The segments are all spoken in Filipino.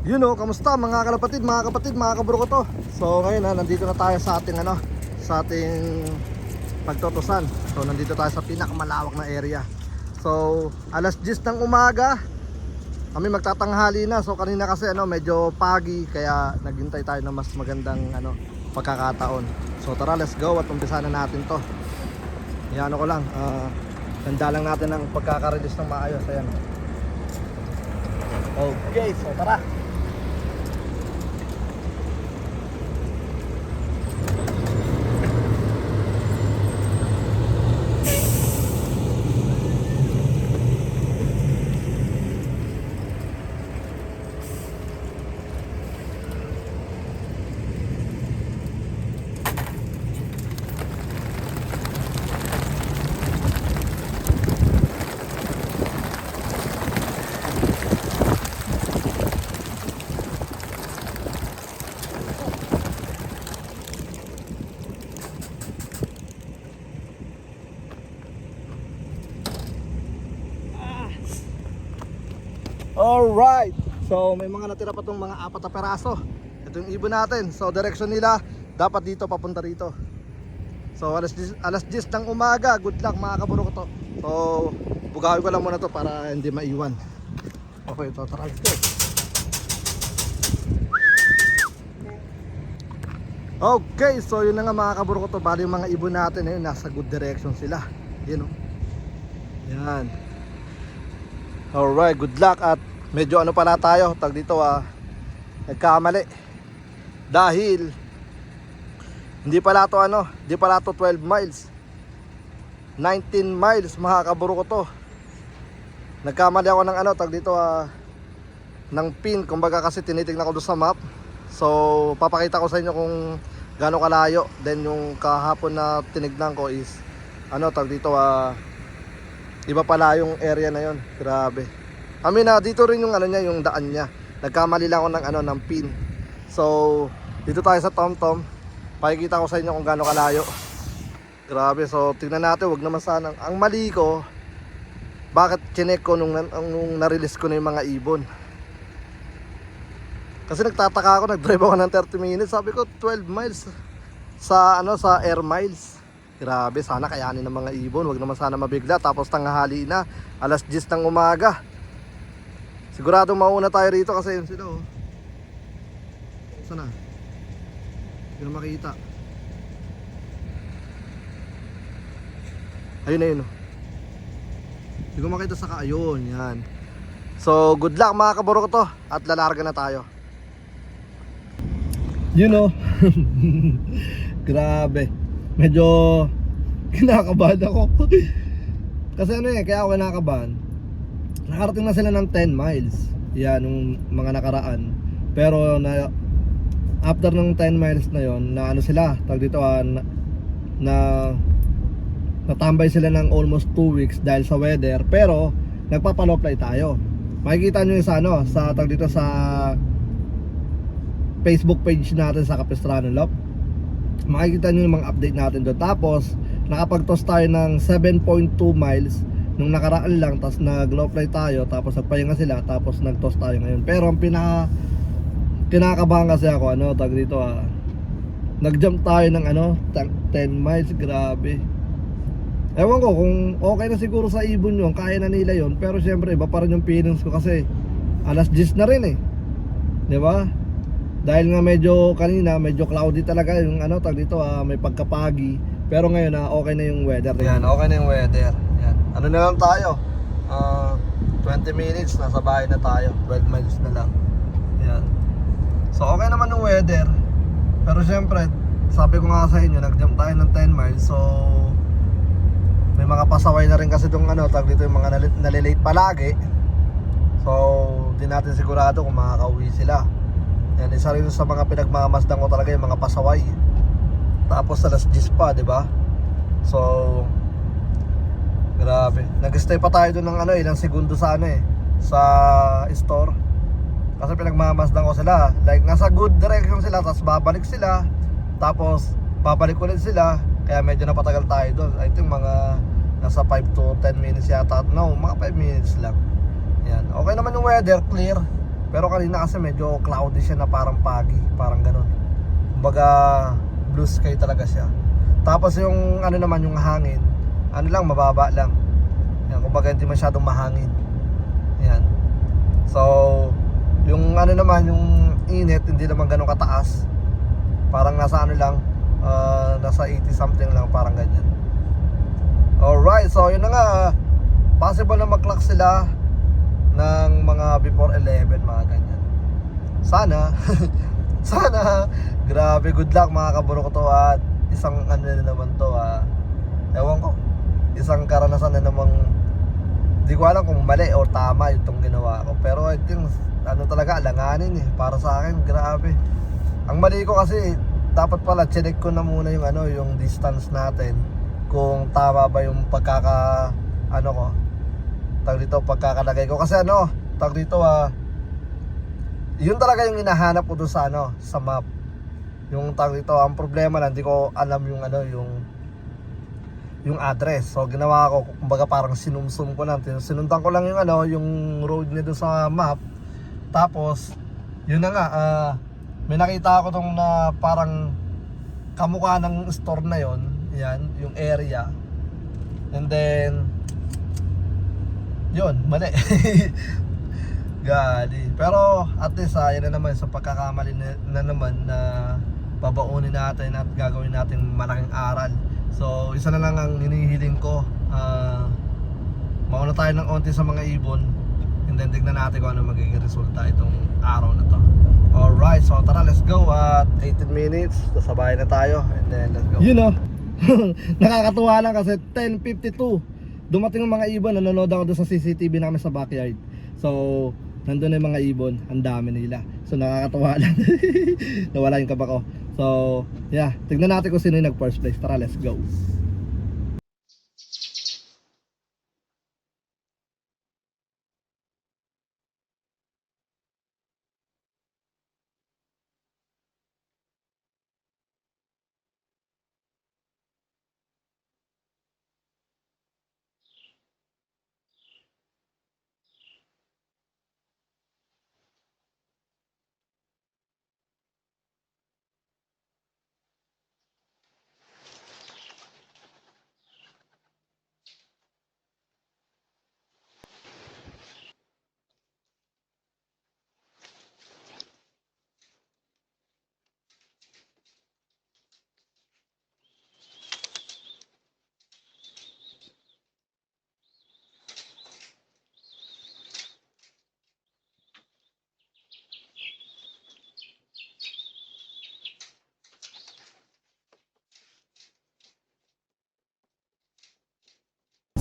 Kamusta mga kalapatid, mga kapatid, mga kabro ko to. So ngayon nandito na tayo sa ating sa ating pagtutusan. So nandito tayo sa pinakamalawak na area. So alas 10 ng umaga kami magtatanghali na. So kanina kasi medyo pagi, kaya naghintay tayo ng mas magandang pagkakataon. So tara, let's go at umpisa na natin to. Yan ko lang, handa lang natin ang pagkaka-release ng maayos. Ayan. Okay, so tara. Alright, so may mga natira pa tong mga 4 na peraso. Ito yung ibon natin. So direction nila dapat dito papunta rito. So alas 10 ng umaga. Good luck mga kaburo ko to. So bugawin ko lang muna to para hindi maiwan. Okay, ito tara, let's go. Okay, so yun na nga mga kaburo ko to. Bali yung mga ibon natin ayun, nasa good direction sila. Yan o. Yan. Alright, good luck. At medyo pala tayo, tag dito nagkamali. Dahil hindi pala to 12 miles. 19 miles mga kaburo ko to. Nagkamali ako ng tag dito ng pin, kumbaga kasi tinitingnan ko doon sa map. So papakita ko sa inyo kung gaano kalayo. Then yung kahapon na tinignan ko is tag dito iba pala yung area na yon. Grabe. Dito rin yung niya, yung daan niya. Nagkamali lang ako ng pin. So, dito tayo sa TomTom. Pakikita ko sa inyo kung gaano kalayo. Grabe. So, tingnan natin, wag naman sana. Ang mali ko, bakit chinek ko nung na-release ko na yung mga ibon. Kasi nagtataka ako, nag-drive ako ng 30 minutes. Sabi ko 12 miles sa air miles. Grabe, sana kayanin ng mga ibon. Wag naman sana mabigla. Tapos tanghali na, alas 10 ng umaga. Sigurado mauna tayo rito kasi yun sila Sana? Hindi na makita. Ayun Hindi ko makita sa ayun, yan. So good luck mga kaburo ko to. At lalarga na tayo. Grabe. Medyo kinakabahan ako. Kasi kaya ako kinakabahan. Nakarating na sila ng 10 miles. Yan, nung mga nakaraan. Pero after ng 10 miles na yon, na sila, tag dito natambay sila ng almost 2 weeks dahil sa weather. Pero nagpapaloplay tayo. Makikita nyo yung sa tag dito sa Facebook page natin sa Capistrano Lop. Makikita nyo yung mga update natin doon. Tapos nakapag-toss tayo ng 7.2 miles nung nakaraan lang. Tapos nag-low fly tayo. Tapos nagpahinga sila. Tapos nag-toss tayo ngayon. Pero ang kinakabahan kasi ako tag dito nag-jump tayo ng 10 miles. Grabe. Ewan ko kung okay na siguro sa ibon yun, kaya na nila yun. Pero syempre iba pa rin yung feelings ko kasi alas 10 na rin diba? Dahil nga kanina medyo cloudy talaga yung tag dito may pagkapagi. Pero ngayon okay na yung weather. Yan, okay na yung weather. Yan. Na lang tayo? 20 minutes nasa bahay na tayo. 12 miles na lang. Yan. So okay naman yung weather. Pero syempre, sabi ko nga sa inyo, nag-jump tayo ng 10 miles. So may mga pasaway na rin kasi itong tag dito yung mga nalilate palagi. So di natin sigurado kung makakauwi sila. Yan, isa rin sa mga pinagmamasdan ko talaga yung mga pasaway. Tapos alas 10 pa, diba? So grabe. Nag-stay pa tayo doon ng ilang segundo sa sa store. Kasi pinagmamasdan ko sila. Like nasa good direction sila, tapos babalik sila. Tapos babalik ulit sila. Kaya medyo napatagal tayo doon. I think mga nasa 5 to 10 minutes yata. No, mga 5 minutes lang. Yan. Okay naman yung weather, clear. Pero kanina kasi medyo cloudy siya na parang foggy, parang ganun. Kumbaga blue sky talaga siya. Tapos yung ano naman, yung hangin, ano lang, mababa lang. Yan, kumbaga hindi masyadong mahangin. Yan. So, yung ano naman, yung init, hindi naman ganun kataas. Parang nasa ano lang, nasa 80 something lang, parang ganyan. Alright, so yun na nga, possible na mag-clock sila ng mga before 11, mga ganyan. Sana sana, grabe, good luck mga kaburo ko to. At isang ano na naman to, ewan ko, isang karanasan na namang di ko alam kung mali o tama itong ginawa ko. Pero I think ano talaga, alanganin para sa akin, grabe. Ang mali ko kasi, dapat pala check ko na muna yung ano, yung distance natin, kung tama ba yung ano ko, pagkakalagay ko. Kasi ano, yun talaga yung hinahanap ko doon sa ano, sa map. Yung ang problema lang, hindi ko alam yung ano, yung address. So ginawa ko, kumbaga parang sinumsum ko lang, sinundan ko lang yung ano, yung road niya doon sa map. Tapos yun na nga, may nakita ako tong na parang kamukha ng store na yon. Yan, yung area. And then yun, mali. Gali. Pero at least yan na naman, sa pagkakamali na naman na babaunin natin at gagawin natin malaking aral. So isa na lang ang hinihiling ko, mauna tayo ng onti sa mga ibon, and then tignan natin kung ano magiging resulta itong araw na to. Alright, so tara, let's go. At 18 minutes, sabay na tayo, and then let's go. You know, nakakatuwa lang kasi 10:52 dumating ang mga ibon. Nanonood ako doon sa CCTV namin sa backyard. So nandun na yung mga ibon, ang dami nila. So nakakatuwa lang. Nawala yung kaba ko. So yeah, tignan natin kung sino yung nag first place. Tara, let's go.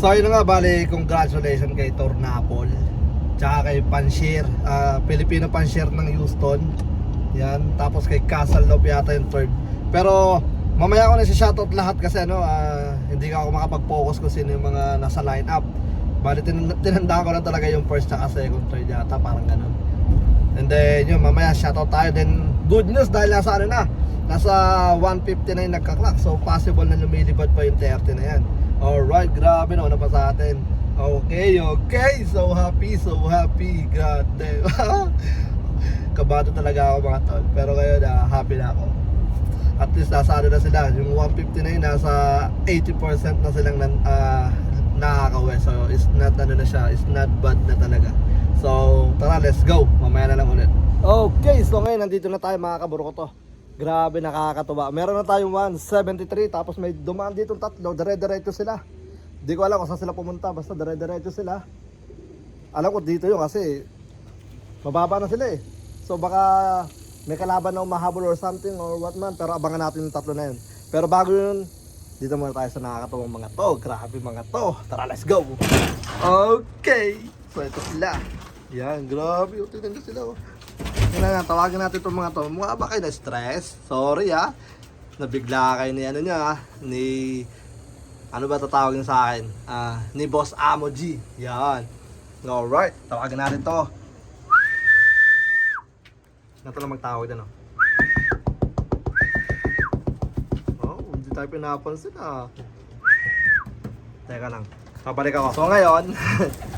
So yun na nga, bali, congratulations kay Tornapol, tsaka kay Panshir, Filipino Panshir ng Houston. Yan, tapos kay Castle Love yata yung third. Pero mamaya ko na si shoutout lahat kasi ano, hindi ako makapag-focus kung sino yung mga nasa lineup. Bali, tinandaan ko lang talaga yung first tsaka second, third yata, parang ganun. And then yun, mamaya shoutout tayo. Then good news, dahil nasa ano na, nasa 159 nagka-clock. So possible na lumilipad pa yung 30 na yan. Alright, grabe na pa sa atin. Okay, so happy, God damn. Kabado talaga ako mga tol. Pero ngayon, happy na ako. At least nasa ano na sila, yung 159 nasa 80% na silang nakaka-uwi. So it's not ano na siya, it's not bad na talaga. So tara, let's go, mamaya na lang ulit. Okay, so ngayon nandito na tayo mga kaburo ko to. Grabe, nakakatuwa. Meron na tayong 173, tapos may dumaan ditong tatlo, dire-diretso sila. Di ko alam kung saan sila pumunta, basta dire-diretso sila. Alam ko dito yun kasi mababa na sila eh. So baka may kalaban na umahabol or something or what man, pero abangan natin yung tatlo na yun. Pero bago yun, dito muna tayo sa nakakatuwang mga to. Grabe mga to. Tara, let's go. Okay, so ito sila. Yan, grabe. Tingnan nyo sila. Yan, tawagin natin itong mga to. Mukha ba kayo na-stress? Sorry nabigla kayo ni ano niya, ni ano ba tatawagin sa akin? Ni Boss Amo G. Yan. Alright, tawagin natin to. Nato lang magtawag din, hindi tayo pinapansin Teka lang, pabalik ako. So ngayon,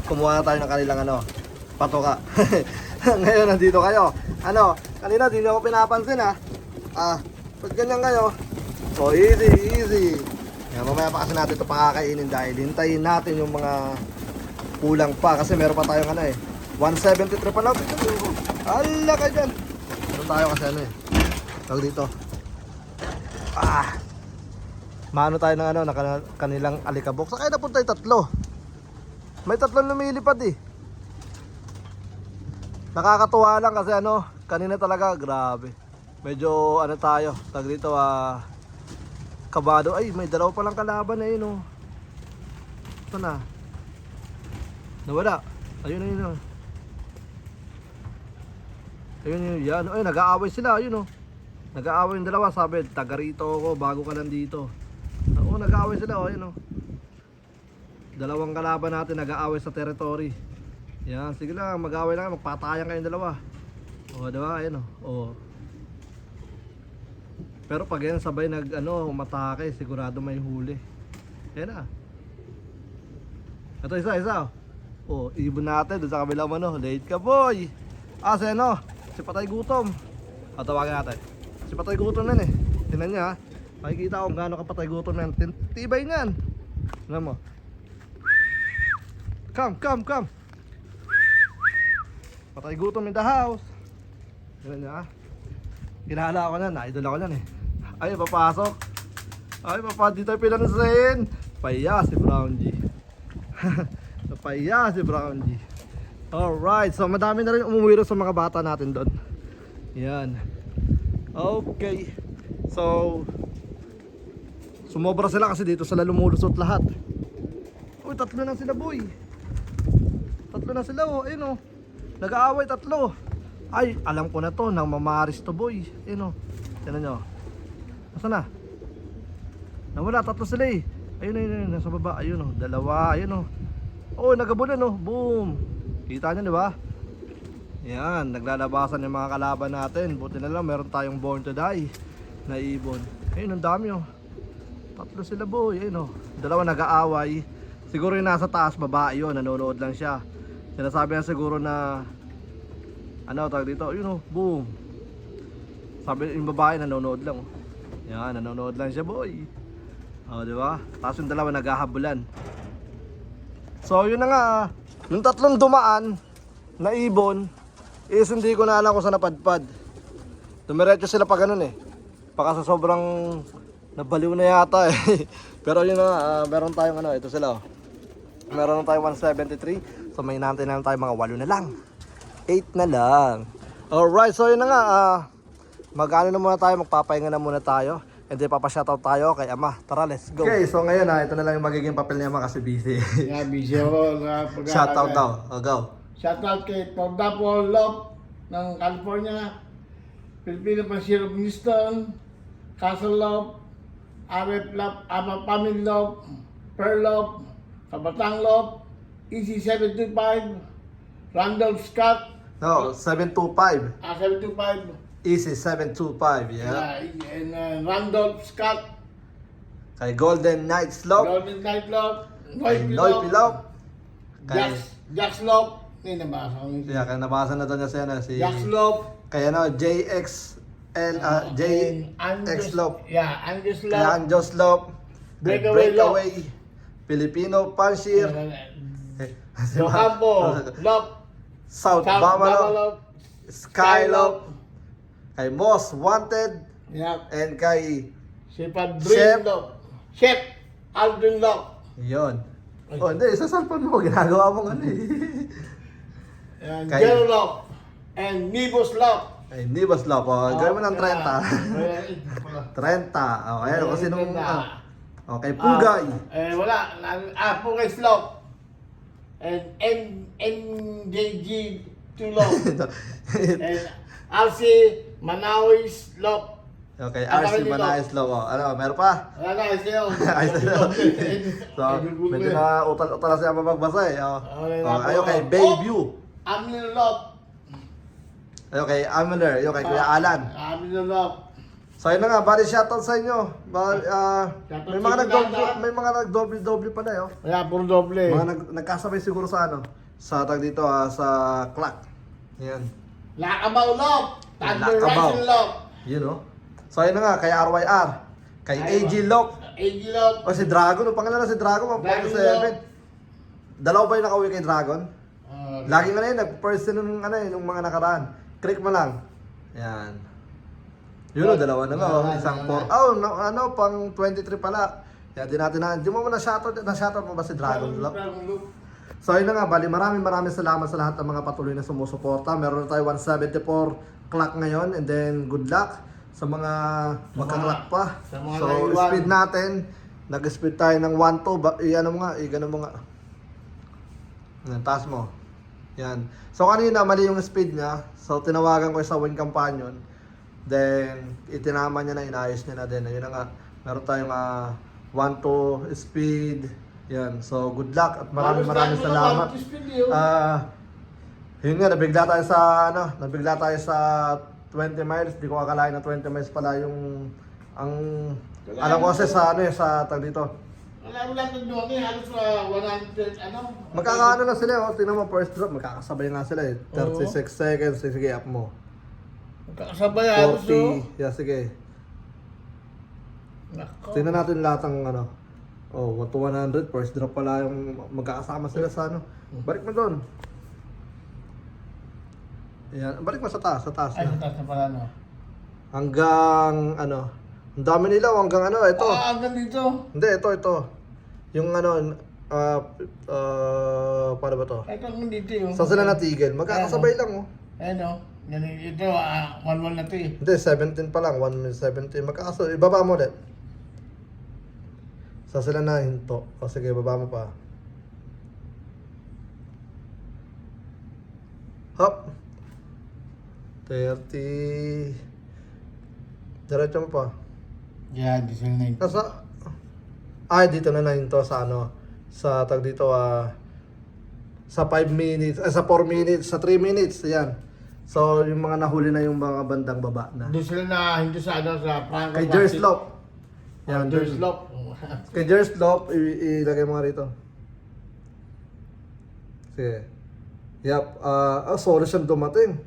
kumuha na tayo ng kanilang patoka. Ngayon nandito kayo. Ano, kanina di niyo ako pinapansin ha. Pag ganyan kayo. So easy. Yan, mamaya pa kasi natin ito pakakainin dahil hintayin natin yung mga kulang pa kasi meron pa tayong ano 173 pa lang. Ala ka dyan. Meron tayo kasi ano tawag dito. Maano tayo ng ano, kanilang alikabok. Sa kaya napunta yung 3. May 3 lumilipad Nakakatuwa lang kasi ano, kanina talaga grabe. Medyo ano tayo, tag dito kabado. Ay, may 2 pa lang kalaban Sana. Nawala. Ayun. Ayun yan. Ay, nag-aaway sila, Nag-aaway yung 2, sabi, taga rito ako, bago ka lang dito. Oo, nag-aaway sila, ayun 2 kalaban natin nag-aaway sa territory. Yan, sige lang, mag-aaway lang, magpatayan kayong 2. Diba, ayun Pero pag yan sabay umatake, sigurado may huli. Yan na. Ito isa. Ibon natin doon sa kabilang late ka boy. Si Patay Gutom. Tawagin natin. Si Patay Gutom yan Tingnan niya ha. Makikita kung gaano kapatay gutom yan. Tibay niyan. Alam mo. Come. Patay gutom in the house. Tingnan niya ha. Kilala ako na. Idol ako yan Ay, papasok. Ay, dito tayo pinansin. Paya si Brown G. Paya si Brown G. Alright. So, madami na rin umuwiro sa mga bata natin doon. Yan. Okay. So, sumobra sila kasi dito sila lumulusot lahat. Uy, 3 na sila boy. 3 na sila ayun Nag-aaway 3. Ay, alam ko na to, nang mamaris to boy. Ayun Tignan nyo. Nasaan na? Nawala, 3 sila Ayun, nasa baba. Ayun 2, ayun nagabulan Boom. Kita nyo, di ba? Yan, naglalabasan yung mga kalaban natin. Buti na lang, meron tayong Born to Die na ibon. Ayun, ang dami 3 sila boy, ayun 2 nag-aaway. Siguro yung nasa taas, babae yun, nanonood lang siya. Sinasabi niya siguro na tawag dito, boom. Sabi yung babae nanonood lang Yan, nanonood lang siya boy. Diba? Tapos yung 2 naghahabulan. So yun na nga, yung 3 dumaan na ibon is hindi ko na alam kung saan napadpad. Dumiretso sila pa ganun Baka sa sobrang nabaliw na yata Pero yun na, meron tayong ito sila Meron tayong 173. So may natin na tayo mga 8 na lang. 8 na lang. Alright, so yun na nga mag-ano na muna tayo, magpapahinga na muna tayo. And then papashoutout tayo kay Ama. Tara, let's go. Okay, so ngayon ito na lang yung magiging papel ni Ama kasi busy. Yeah, busy ako. Shoutout daw, go. Shoutout kay Tordapo Lop ng California, Filipino Pansir of Houston, Castle Lop, Arep Lop, Ama Pamil Lop, Per Lop, Kabatang Lop, EC725, Randolph Scott. No, 725. 725. Easy 725, yeah. And Randolph Scott. Kay Golden Knight Slope. Golden Knight Lop. Kay Noy Pilop. Jax Lop. Hindi nabasa ko. Yeah, kaya nabasa na to niya si Jax Lop. Kaya JX Slope. Yeah, Angus Lop. Kaya Anjos Slope. Breakaway. Filipino Panshir. Docampo Lop. South Bamalo. Skylop. Kay Moss Wanted. Yeah. And kay Si Padrin Lop. Chef Aldrin Lop. Yun. Hindi, sa cellphone mo, ginagawa mong And Jello Lop. And Nibos Lop. Ay, Nibos Lop. Gawin mo ng 30. 30. Ayan, kasi nung okay, Pugay. Wala. Pugay Slop. And MJG Tulog. And RC Manawi Slop. Okay, RC Manawi Slop. Meron pa? Wala na, sa'yo. So, medyo na utal-utal siya magbasa Ayun kay Bayview. Amin Lop. Ayun kay Aminer. Ayun kay Kuya Alan. Amin Lop. So ayun na nga, bali shoutout sa inyo. May mga nag-double pala Kaya puro doble. Mga nagkasabay siguro sa sa tag dito sa clock. Yan. Lakabaw Lop. Thunder Lakabaw. Rising Lop. Yun oh. So ayun na nga, kay RYR. Kay AG Lop. AG Lop. O si Dragon, ang pangalan na si Dragon, Dragon 47. Dalawa ba yung nakauwi kay Dragon? Ah, Lagi nga na yun, nag-person nung, nung mga nakaraan. Click mo lang. Yan. Yun o, dalawa na nga oh. Isang 4. Oh, pang 23 pala. Yan, di natin na. Di mo na-shoutout mo ba si Dragon Lop? Dragon Lop. So ayun na nga, bali maraming salamat sa lahat ng mga patuloy na sumusuporta. Meron na tayo 174 clock ngayon, and then good luck sa mga magka-clock pa. sa mga So naiwan. speed natin, nag-speed tayo ng 1-2, i-ano mo nga, i-gano mo nga. Yan, taas mo. Yan. So kanina mali yung speed niya, so tinawagan ko sa Win Companion. Then itinama niya na, inayos niya na din. Ayun na nga, meron tayong 1-2 speed. Yan, so good luck at maraming salamat. Yun nga, nabigla tayo sa 20 miles. Di ko akalain na 20 miles pala yung alam ko kasi sa sa tag dito. Wala mo lang ng doon halos 100, Magkakaano na sila, oh. Tingnan mo first drop, magkakasabay nga sila eh. 36 seconds, sige up mo. Magkakasabay halos 40, yeah, sige. Nako. Tingnan natin lahat ng oh, 1 to 100, first drop pala yung magkakasama sila sa Balik mo doon. Ayan, balik mo sa taas Ay, na. sa taas na pala, no? Hanggang ang dami nila, hanggang ito. Hanggang dito. Hindi, ito. Yung paano ba to? Ay, hanggang dito yung... Saan sila natigil? Magkakasabay lang oh. Ayun, no? Ito, 1-1 na ito eh. Hindi, 17 pa lang, 1 minute 17. Magkakasabay, ibaba mo ulit. Saan sila na hinto? O sige, ibaba mo pa. Hop. 30. Diretso mo pa. Yan, di sila na ito. Nasa dito na hinto sa sa tag dito sa 5 minutes, sa 4 minutes, sa 3 minutes, yan. So yung mga nahuli na yung mga bandang baba na. Doon sila na, hindi sa sa Franco. Kay Jerslop. Yan, Jerslop. Kay Jerslop, ilagay mo nga rito. Sige. Yep, solo siya dumating.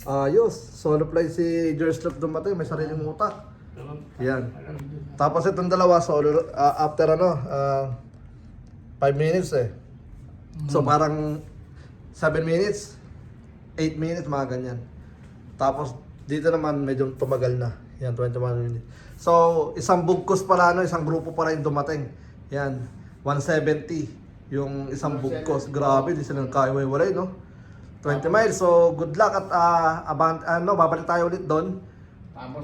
Ayos, solo play si Jerslop dumating, may sariling utak. Yan. Tapos itong dalawa solo after 5 minutes eh. So parang 7 minutes, 8 minutes, mga ganyan. Tapos dito naman medyo tumagal na. Yan, 21 minutes. So isang bugkos pala isang grupo pala yung dumating. Yan, 170 yung isang bugkos. Grabe, di silang kaiway-walay, no? 20 miles. So good luck at babalik tayo ulit doon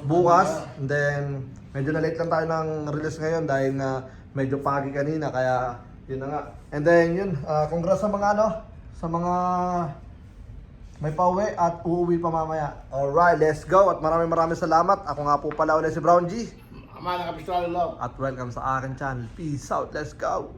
bukas. And then medyo na late lang tayo ng release ngayon dahil nga medyo pagi kanina, kaya yun na nga. And then yun, congrats sa mga sa mga may pauwi at uuwi pa mamaya. Alright, let's go at maraming salamat. Ako nga po pala ulit si Brown G. Ama na Kapistrano Love. At welcome sa akin channel. Peace out, let's go.